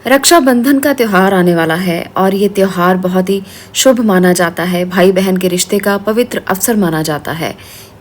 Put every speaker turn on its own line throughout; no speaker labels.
रक्षाबंधन का त्योहार आने वाला है और ये त्योहार बहुत ही शुभ माना जाता है। भाई बहन के रिश्ते का पवित्र अवसर माना जाता है।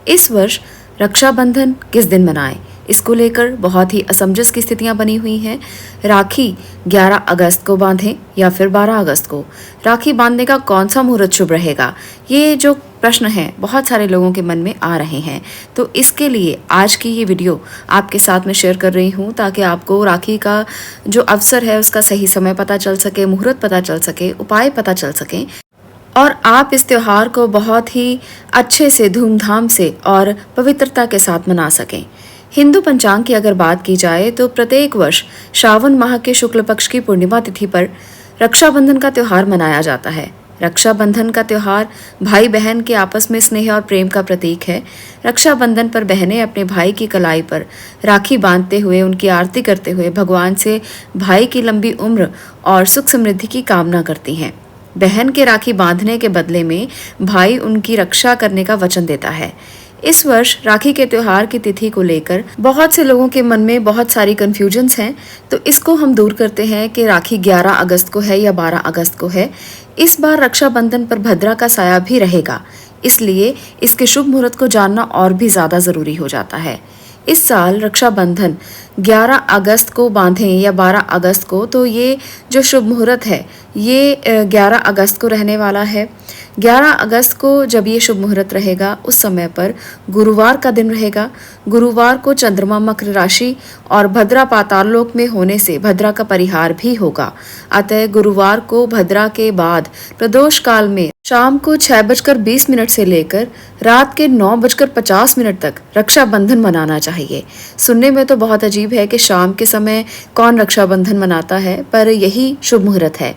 इस वर्ष रक्षाबंधन किस दिन मनाएं, इसको लेकर बहुत ही असमंजस की स्थितियां बनी हुई हैं। राखी 11 अगस्त को बांधें या फिर 12 अगस्त को? राखी बांधने का कौन सा मुहूर्त शुभ रहेगा? ये जो प्रश्न है बहुत सारे लोगों के मन में आ रहे हैं। तो इसके लिए आज की ये वीडियो आपके साथ में शेयर कर रही हूँ ताकि आपको राखी का जो अवसर है उसका सही समय पता चल सके, मुहूर्त पता चल सके, उपाय पता चल सके और आप इस त्योहार को बहुत ही अच्छे से, धूमधाम से और पवित्रता के साथ मना सकें। हिंदू पंचांग की अगर बात की जाए तो प्रत्येक वर्ष श्रावण माह के शुक्ल पक्ष की पूर्णिमा तिथि पर रक्षाबंधन का त्योहार मनाया जाता है। रक्षाबंधन का त्योहार भाई बहन के आपस में स्नेह और प्रेम का प्रतीक है। रक्षाबंधन पर बहनें अपने भाई की कलाई पर राखी बांधते हुए, उनकी आरती करते हुए भगवान से भाई की लंबी उम्र और सुख समृद्धि की कामना करती हैं। बहन के राखी बांधने के बदले में भाई उनकी रक्षा करने का वचन देता है। इस वर्ष राखी के त्योहार की तिथि को लेकर बहुत से लोगों के मन में बहुत सारी कंफ्यूजन्स हैं, तो इसको हम दूर करते हैं कि राखी 11 अगस्त को है या 12 अगस्त को है। इस बार रक्षाबंधन पर भद्रा का साया भी रहेगा, इसलिए इसके शुभ मुहूर्त को जानना और भी ज्यादा जरूरी हो जाता है। इस साल रक्षाबंधन 11 अगस्त को बांधें या 12 अगस्त को, तो ये जो शुभ मुहूर्त है ये 11 अगस्त को रहने वाला है। 11 अगस्त को जब ये शुभ मुहूर्त रहेगा उस समय पर गुरुवार का दिन रहेगा। गुरुवार को चंद्रमा मकर राशि और भद्रा पाताल लोक में होने से भद्रा का परिहार भी होगा। अतः गुरुवार को भद्रा के बाद प्रदोष काल में शाम को 6:20 से लेकर रात के 9:50 तक रक्षाबंधन मनाना चाहिए। सुनने में तो बहुत अजीब है कि शाम के समय कौन रक्षाबंधन मनाता है, पर यही शुभ मुहूर्त है।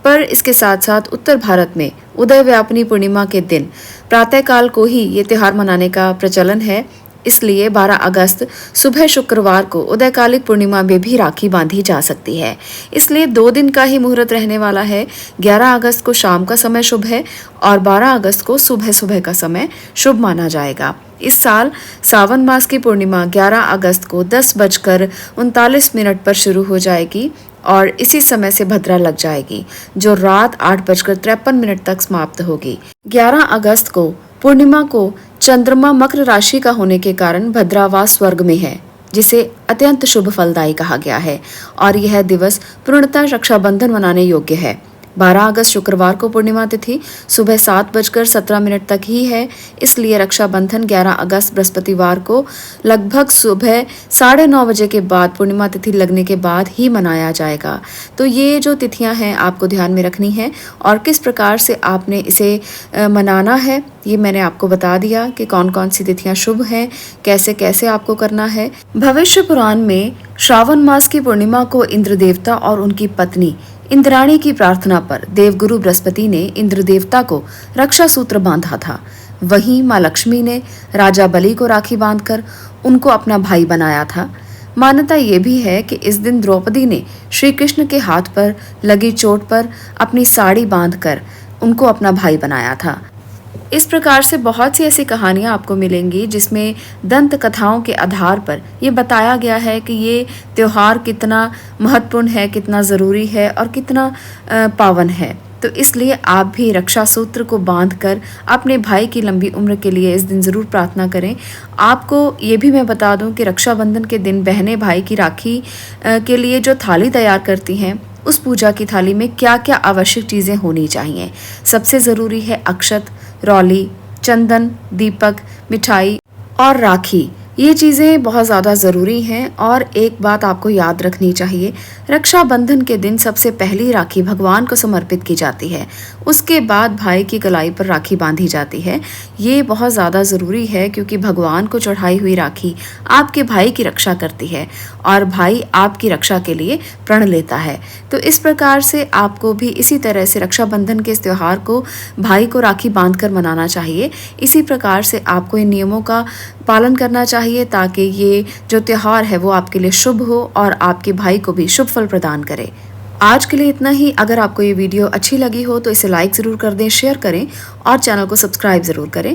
पर इसके साथ साथ उत्तर भारत में उदय व्यापिनी पूर्णिमा के दिन प्रातःकाल को ही ये त्योहार मनाने का प्रचलन है। इसलिए 12 अगस्त सुबह शुक्रवार को उदयकालिक पूर्णिमा में भी राखी बांधी जा सकती है। इसलिए 2 दिन का ही मुहूर्त रहने वाला है। 11 अगस्त को शाम का समय शुभ है और 12 अगस्त को सुबह सुबह का समय शुभ माना जाएगा। इस साल सावन मास की पूर्णिमा 11 अगस्त को 10:39 पर शुरू हो जाएगी और इसी समय से भद्रा लग जाएगी, जो रात 8:53 तक समाप्त होगी। 11 अगस्त को पूर्णिमा को चंद्रमा मकर राशि का होने के कारण भद्रावास स्वर्ग में है, जिसे अत्यंत शुभ फलदायी कहा गया है और यह दिवस पूर्णतः रक्षाबंधन मनाने योग्य है। 12 अगस्त शुक्रवार को पूर्णिमा तिथि सुबह 7:17 तक ही है, इसलिए रक्षाबंधन 11 अगस्त बृहस्पतिवार को लगभग सुबह 9:30 बजे के बाद पूर्णिमा तिथि लगने के बाद ही मनाया जाएगा। तो ये जो तिथियां हैं आपको ध्यान में रखनी है और किस प्रकार से आपने इसे मनाना है ये मैंने आपको बता दिया कि कौन कौन सी तिथियां शुभ हैं, कैसे कैसे आपको करना है। भविष्य पुराण में श्रावण मास की पूर्णिमा को इंद्र देवता और उनकी पत्नी इंद्राणी की प्रार्थना पर देवगुरु बृहस्पति ने इंद्र देवता को रक्षा सूत्र बांधा था। वहीं माँ लक्ष्मी ने राजा बलि को राखी बांधकर उनको अपना भाई बनाया था। मान्यता ये भी है कि इस दिन द्रौपदी ने श्री कृष्ण के हाथ पर लगी चोट पर अपनी साड़ी बांधकर उनको अपना भाई बनाया था। इस प्रकार से बहुत सी ऐसी कहानियां आपको मिलेंगी जिसमें दंत कथाओं के आधार पर ये बताया गया है कि ये त्योहार कितना महत्वपूर्ण है, कितना ज़रूरी है और कितना पावन है। तो इसलिए आप भी रक्षा सूत्र को बांधकर अपने भाई की लंबी उम्र के लिए इस दिन ज़रूर प्रार्थना करें। आपको ये भी मैं बता दूं कि रक्षाबंधन के दिन बहनें भाई की राखी के लिए जो थाली तैयार करती हैं, उस पूजा की थाली में क्या क्या आवश्यक चीज़ें होनी चाहिए। सबसे ज़रूरी है अक्षत, रौली, चंदन, दीपक, मिठाई और राखी। ये चीज़ें बहुत ज़्यादा ज़रूरी हैं और एक बात आपको याद रखनी चाहिए, रक्षाबंधन के दिन सबसे पहली राखी भगवान को समर्पित की जाती है, उसके बाद भाई की कलाई पर राखी बांधी जाती है। ये बहुत ज़्यादा ज़रूरी है क्योंकि भगवान को चढ़ाई हुई राखी आपके भाई की रक्षा करती है और भाई आपकी रक्षा के लिए प्रण लेता है। तो इस प्रकार से आपको भी इसी तरह से रक्षाबंधन के इस त्योहार को भाई को राखी बांधकर मनाना चाहिए। इसी प्रकार से आपको इन नियमों का पालन करना चाहिए ताकि ये जो त्योहार है वो आपके लिए शुभ हो और आपके भाई को भी शुभ फल प्रदान करे। आज के लिए इतना ही। अगर आपको ये वीडियो अच्छी लगी हो तो इसे लाइक ज़रूर कर दें, शेयर करें और चैनल को सब्सक्राइब ज़रूर करें।